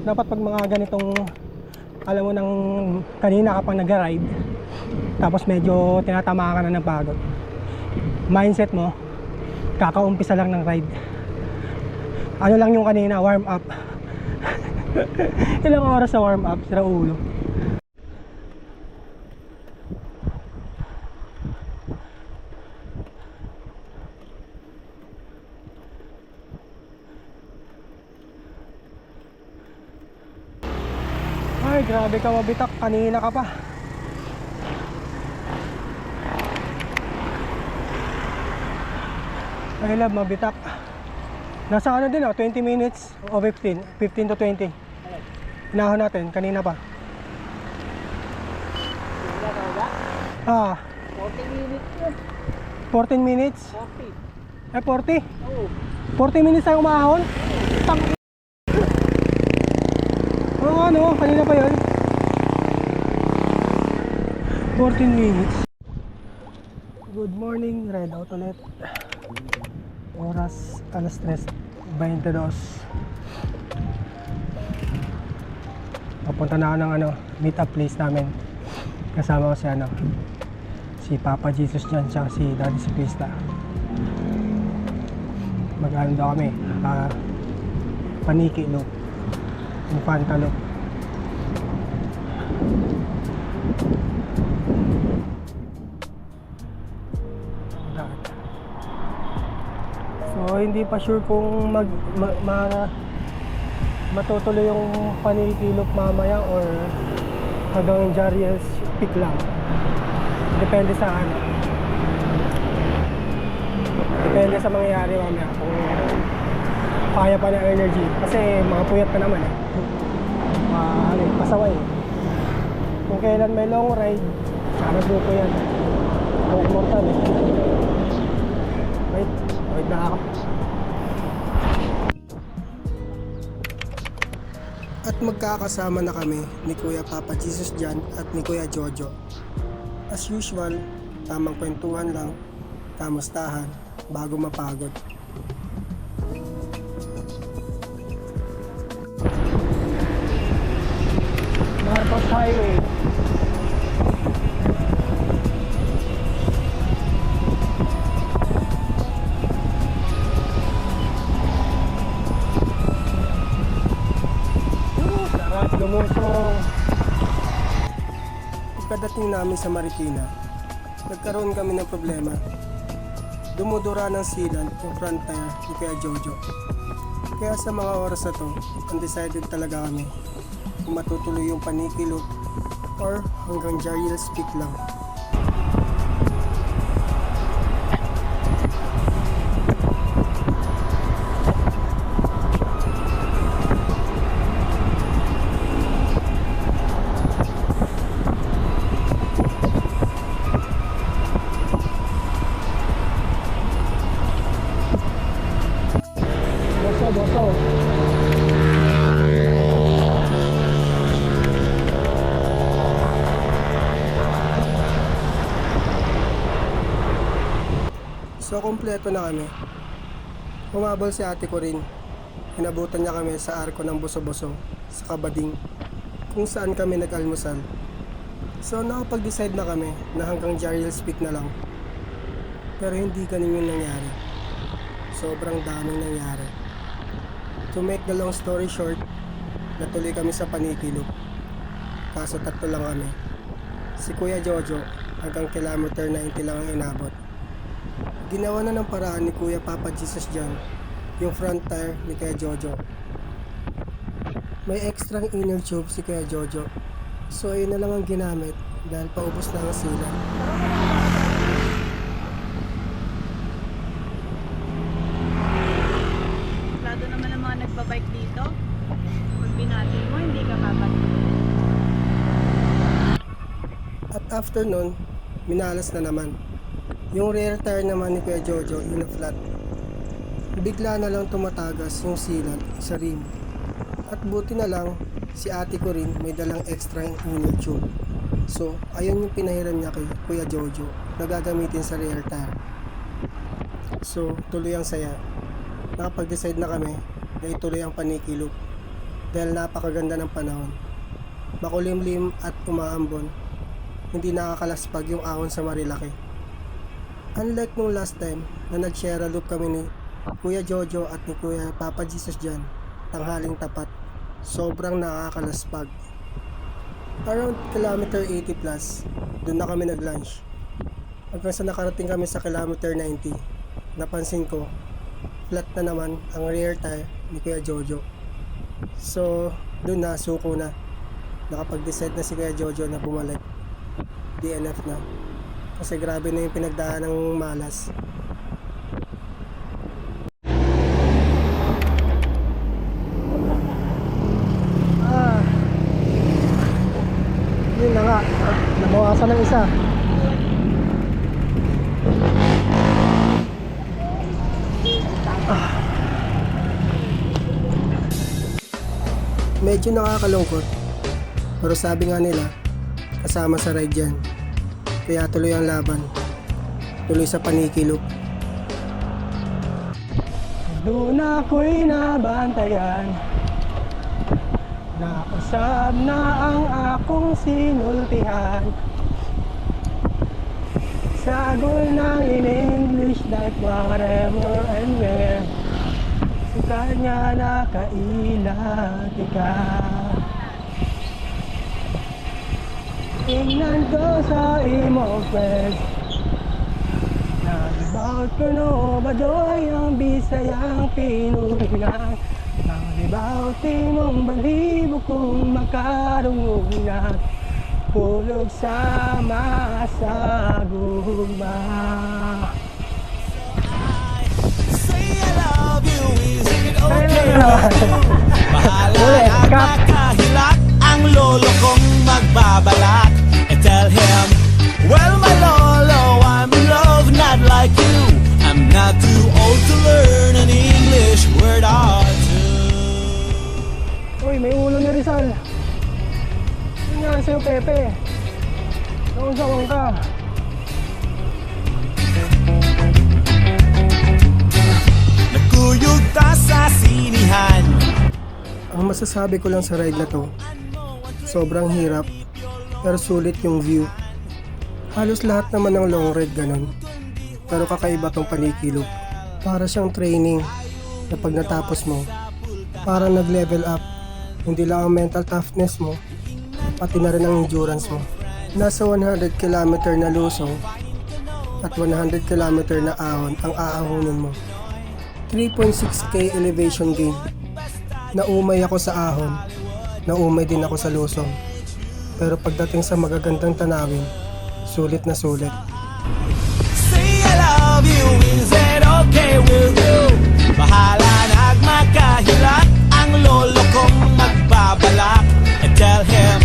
dapat pag mga ganitong, alam mo nang kanina ka pang nag-ride, tapos medyo tinatamaan ka na ng pagod, mindset mo, kakaumpisa lang ng ride. Ano lang yung kanina, warm up. Ilang oras sa warm up, sira ulo. Ay, grabe ka mabitak, kanina ka pa. Ay love, mabitak. Nasa ano din 20 minutes o 15 to 20. Inahon natin, kanina pa. Ah, 40 minutes yun. 14 minutes? 40. Eh, 40? Oo. 40 minutes tayo umahon? Tang... Oo, ano, kanina pa yun. 14 minutes. Good morning, Red Out ulit. Oras, alas 3:22. Papunta na ako ng meet up place namin. Kasama ko si Papa Jesus dyan, tsaka si Daddy Ciclista. Mag-ano daw kami, Paniki Loop, Infanta Loop. So hindi pa sure kung matutuloy yung Paniki Loop mamaya or hanggang Jariel's Peak lang. Depende sa depende sa mangyayari mamaya kung kaya pa ng energy. Kasi mga puyat pa naman pasaway. Kung kailan may long ride, sana grupo yan. Ang immortal Wait na ako. At magkakasama na kami ni Kuya Papa Jesus dyan at ni Kuya Jojo. As usual, tamang kwentuhan lang, kamustahan, bago mapagod. Marcos Highway. Sarap lumusong. Pagkadating namin sa Marikina, nagkaroon kami ng problema. Dumudura ng sealant yung front tire ni Kuya Jojo. Kaya sa mga oras na to, undecided talaga kami kung matutuloy yung Paniki Loop or hanggang Jariel's Peak lang. Boso. So, kompleto na kami. Humabol si ate ko rin. Inabutan niya kami sa arko ng Boso-Boso sa Kabading, kung saan kami nag-almusal. So, nakapag-decide na kami na hanggang Jariel's Peak na lang. Pero hindi ganun yung nangyari. Sobrang daming nangyari. To make the long story short, natuloy kami sa Paniki Loop. Kaso tatlo lang kami. Si Kuya Jojo hanggang kilometer 90 lang ang inabot. Ginawa na ng paraan ni Kuya Papa Jesus dyan yung front tire ni Kuya Jojo. May extra inner tube si Kuya Jojo. So ayun na lang ang ginamit dahil paubos na ang sealant. Nagbabike dito, pag binati mo, hindi ka babalik. At after nun, minalas na naman. Yung rear tire naman ni Kuya Jojo, ina-flat. Bigla na lang tumatagas yung sealant sa rim. At buti na lang, si ate ko rin may dalang extra inner tube. So, ayun yung pinahiram niya kay Kuya Jojo na gagamitin sa rear tire. So, tuloy ang saya. Nakapag-decide na kami na ituloy ang Paniki Loop. dahil napakaganda ng panahon. Makulimlim at umaambon. Hindi nakakalaspag yung ahon sa Marilaki. Unlike nung last time na nag-share a loop kami ni Kuya Jojo at ni Kuya Papa Jesus dyan, tanghaling tapat, sobrang nakakalaspag. Around kilometer 80 plus, doon na kami nag-lunch. Hanggang sa nakarating kami sa kilometer 90, napansin ko, flat na naman ang rear tire ni Kuya Jojo. So, doon na, suko na. Nakapag-decide na si Kuya Jojo na bumalik. DNF na. Kasi grabe na yung pinagdaan ng malas. Yun na nga. Nabawasan ng isa. Medyo nakakalungkot. Pero sabi nga nila, kasama sa ride yan. Kaya tuloy ang laban. Tuloy sa panikilok. Doon ako'y nabantayan. Nakusab na ang akong sinultihan. Sagol ng in English like whatever and where. Sa kanya nakailat ka. Tingnan ko sa imong friends. Nagibaut ko no badoy ang Bisayang Pinunan. Nagibaut imong balibo kung makarungog na. Pulog sa masagugma. Bahala na makahilak ang lolo kong magbabalak. And tell him, well my lolo, I'm in love not like you. I'm not too old to learn an English word or two. Uy, may ulo ni Rizal. Ano nga sa'yo, Pepe? Naunsawan ka. Nagkuyog ta sa sinihan. Ang masasabi ko lang sa ride na to, sobrang hirap, pero sulit yung view. Halos lahat naman ng long ride ganun, pero kakaiba tong panikilok. Para siyang training na pag natapos mo, parang nag-level up. Hindi lang ang mental toughness mo, pati na rin ang endurance mo. Nasa 100 km na lusong at 100 km na ahon ang aahonin mo. 3.6k elevation gain. Naumay ako sa ahon, naumay din ako sa lusong. Pero pagdating sa magagandang tanawin, sulit na sulit. Say I love you, is it okay with you? Bahala na makahilak ang lolo kong magbabalak. And tell him,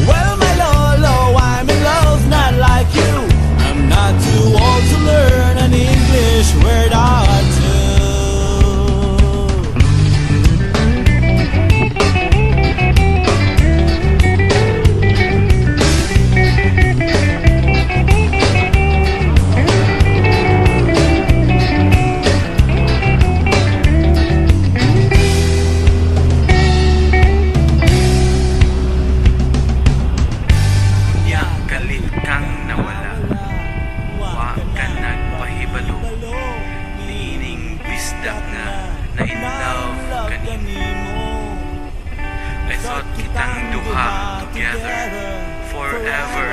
well my lolo, I'm in love not like you. I'm not too old to learn an English word or two. Forever.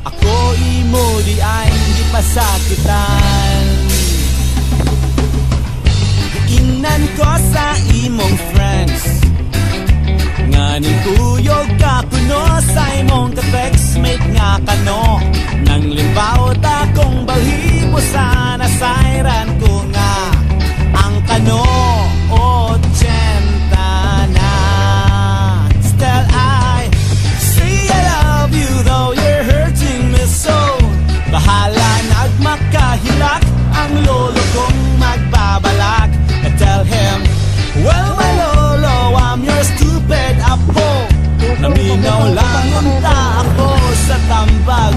Ako imo di ay hindi pasakitan. Inan ko sa imong friends. Nganing kuyog ka kuno sa imong ka-textmate nga kano. Nang limbawt akong balhibo sa nasayran ko nga. Ang kano o tiyenta na. Still I say I love you though you're hurting me so. Bahala nagmakahilak ang lolo kong magbabalak. I tell him, well my lolo, I'm your stupid apo. Naminaw lang unta ako sa tambag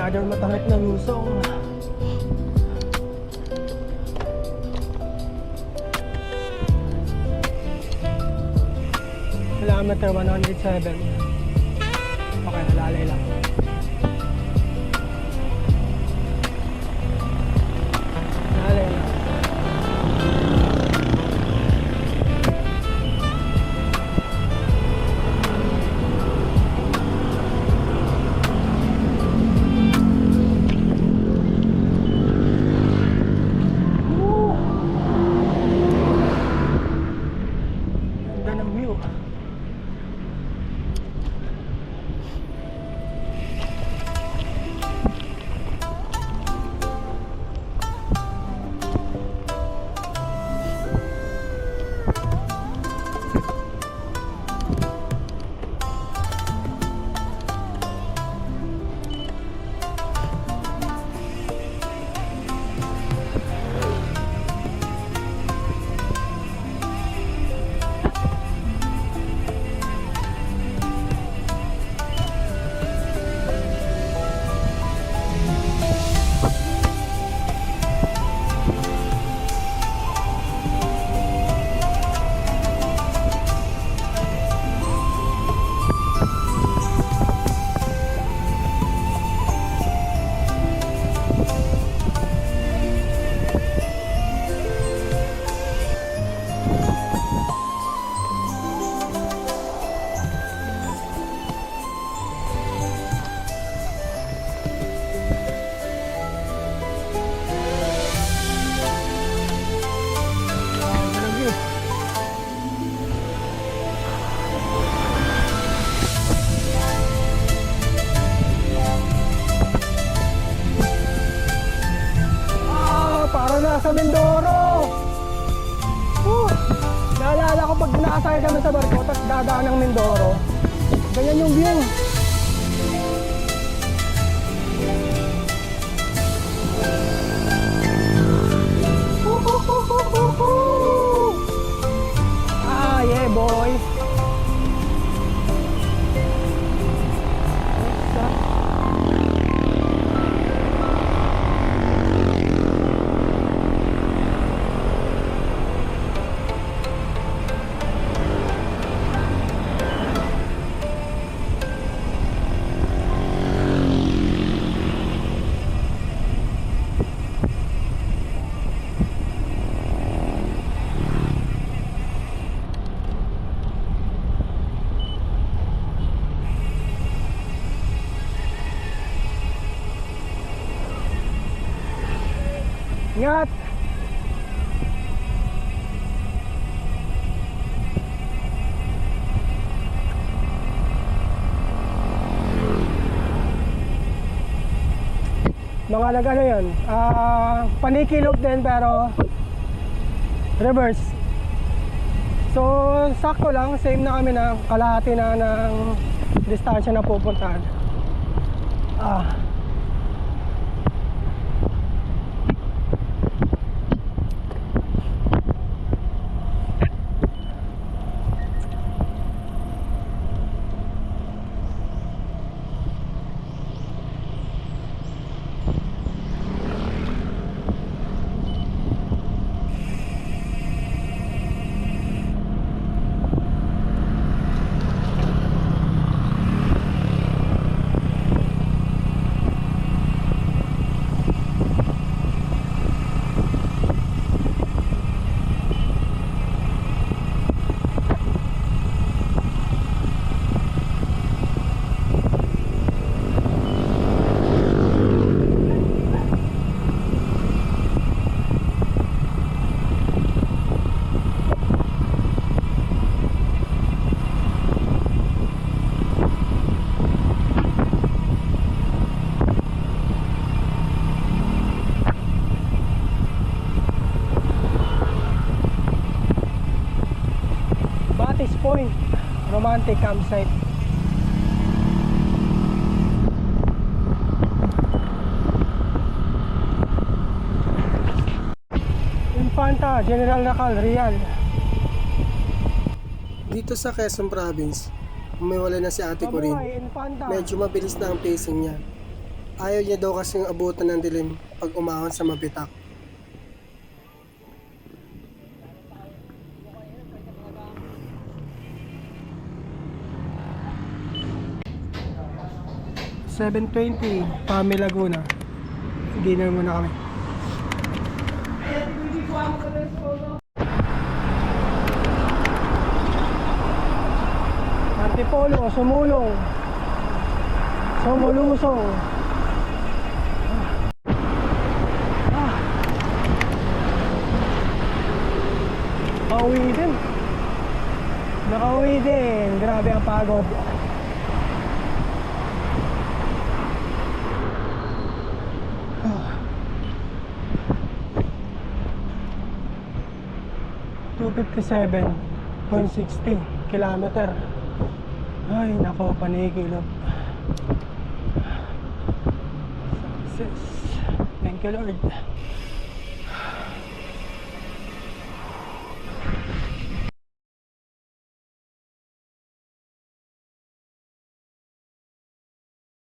Another matakit na lusong. Kilometer 107. Okay, nalalay lang. Nalalay lang. Ganda ng view. Ganda ng view. Parang nasa Mindoro. Naalala ko pag nakasakay kami sa barko tapos dadaan ng Mindoro. Ganyan yung view. Ah, yeah, boy. Ingat! Mga nag-ano yun, panikilop din pero reverse. So sakto lang, same na kami na kalahati na ng distansya na pupuntahan. Point, romantic campsite. Infanta, General Nakal, Real. Dito sa Quezon Province, umiwala na si Ate Corinne. Mabuhay, Infanta. Medyo mabilis na ang pacing niya. Ayaw niya daw kasing abutan ng dilim pag umahon sa mabitak. $7.20 Pami Laguna. Dinner muna kami. Antipolo, sumulong. Sumulusong. Nakauwi din. Nakauwi din. Grabe ang pagod. Ah. 257.60 kilometer. Ay, nako, panikilap. Success. Thank you, Lord.